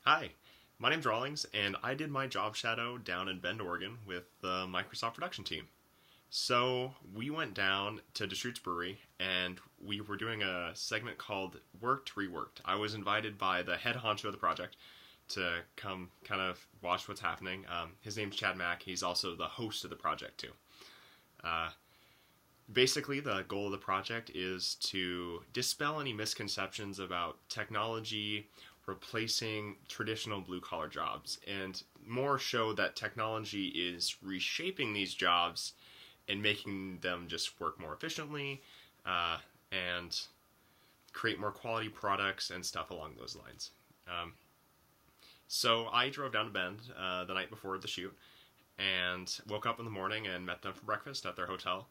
Hi, my name's Rawlings, and I did my job shadow down in Bend, Oregon with the Microsoft production team. So we went down to Deschutes Brewery, and we were doing a segment called Worked Reworked. I was invited by the head honcho of the project to come kind of watch what's happening. His name's Chad Mack. He's also the host of the project, too. Uh, Basically, the goal of the project is to dispel any misconceptions about technology replacing traditional blue collar jobs and more show that technology is reshaping these jobs and making them just work more efficiently and create more quality products and stuff along those lines. So I drove down to Bend the night before the shoot and woke up in the morning and met them for breakfast at their hotel.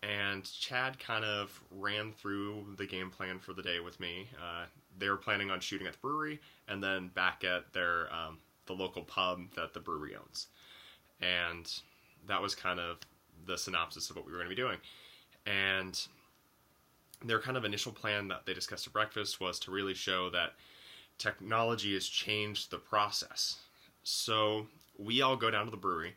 And Chad kind of ran through the game plan for the day with me. They were planning on shooting at the brewery and then back at their the local pub that the brewery owns. And that was kind of the synopsis of what we were going to be doing. And their kind of initial plan that they discussed at breakfast was to really show that technology has changed the process. So we all go down to the brewery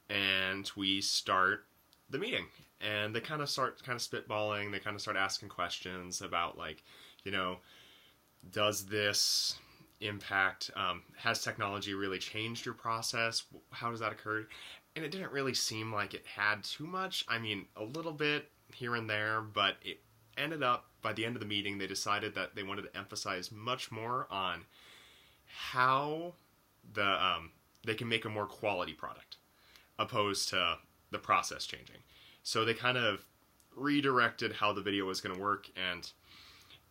and we start the meeting. And they kind of start spitballing. They kind of start asking questions about, like, does this impact, has technology really changed your process? How does that occur? And it didn't really seem like it had too much. I mean, a little bit here and there, but it ended up, by the end of the meeting, they decided that they wanted to emphasize much more on how they can make a more quality product, opposed to the process changing. So they kind of redirected how the video was going to work, and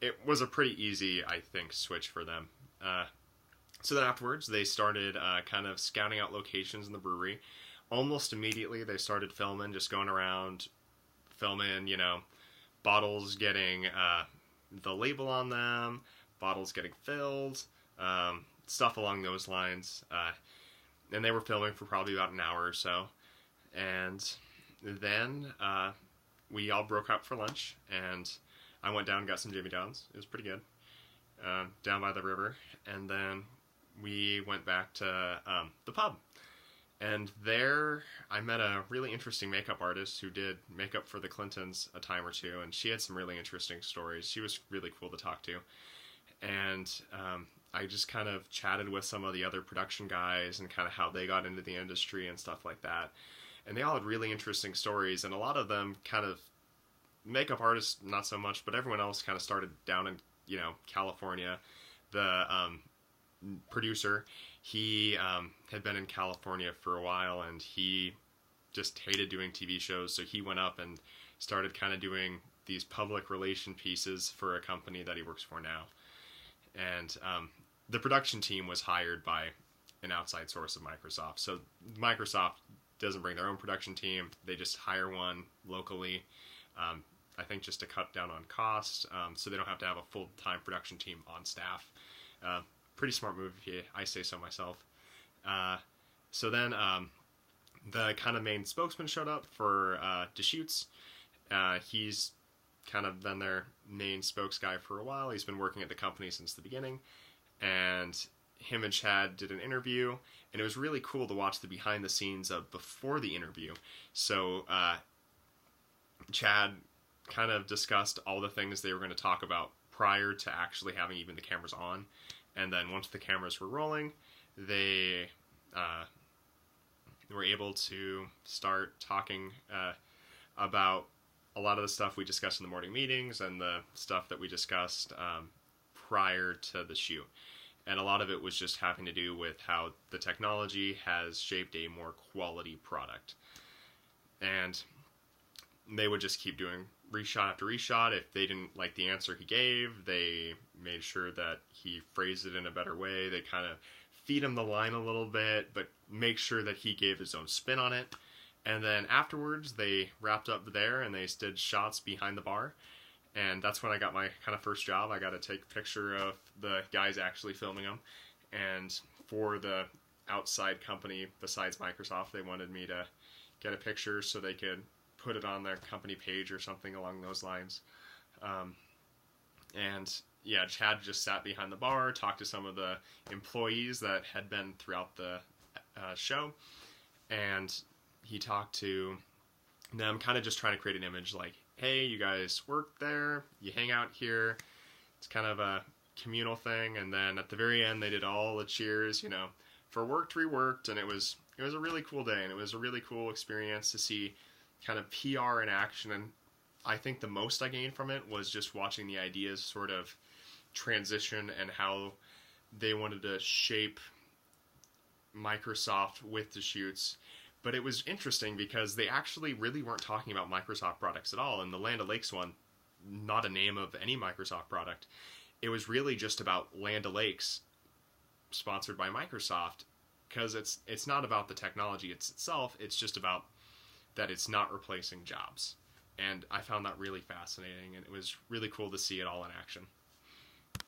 it was a pretty easy, I think, switch for them. So then afterwards, they started kind of scouting out locations in the brewery. Almost immediately, they started filming, just going around filming, bottles getting the label on them, bottles getting filled, stuff along those lines. And they were filming for probably about an hour or so. And then we all broke up for lunch, and I went down and got some Jimmy John's. It was pretty good, down by the river. And then we went back to the pub. And there I met a really interesting makeup artist who did makeup for the Clintons a time or two, and she had some really interesting stories. She was really cool to talk to. And I just kind of chatted with some of the other production guys and kind of how they got into the industry and stuff like that. And they all had really interesting stories, and a lot of them kind of, makeup artists not so much, but everyone else kind of started down in California. The producer, he had been in California for a while, and he just hated doing TV shows, so he went up and started kind of doing these public relation pieces for a company that he works for now. And the production team was hired by an outside source of Microsoft, so Microsoft doesn't bring their own production team. They just hire one locally, I think just to cut down on costs, so they don't have to have a full-time production team on staff. Pretty smart move, if I say so myself. So then the kind of main spokesman showed up for Deschutes. He's kind of been their main spokes guy for a while. He's been working at the company since the beginning. And him and Chad did an interview, and it was really cool to watch the behind the scenes of before the interview. So Chad kind of discussed all the things they were going to talk about prior to actually having even the cameras on. And then once the cameras were rolling, they were able to start talking about a lot of the stuff we discussed in the morning meetings and the stuff that we discussed prior to the shoot. And a lot of it was just having to do with how the technology has shaped a more quality product. And they would just keep doing reshot after reshot. If they didn't like the answer he gave, they made sure that he phrased it in a better way. They kind of feed him the line a little bit, but make sure that he gave his own spin on it. And then afterwards, they wrapped up there and they did shots behind the bar. And that's when I got my kind of first job. I got to take a picture of the guys actually filming them. And for the outside company besides Microsoft, they wanted me to get a picture so they could put it on their company page or something along those lines. And yeah, Chad just sat behind the bar, talked to some of the employees that had been throughout the show, and he talked to them, kind of just trying to create an image like, hey, you guys work there, you hang out here. It's kind of a communal thing, and then at the very end, they did all the cheers, for Worked Reworked, and it was a really cool day, and it was a really cool experience to see kind of PR in action. And I think the most I gained from it was just watching the ideas sort of transition and how they wanted to shape Microsoft with the shoots. But it was interesting because they actually really weren't talking about Microsoft products at all. In the Land O'Lakes one, not a name of any Microsoft product. It was really just about Land O'Lakes, sponsored by Microsoft, because it's not about the technology itself. It's just about that it's not replacing jobs. And I found that really fascinating, and it was really cool to see it all in action.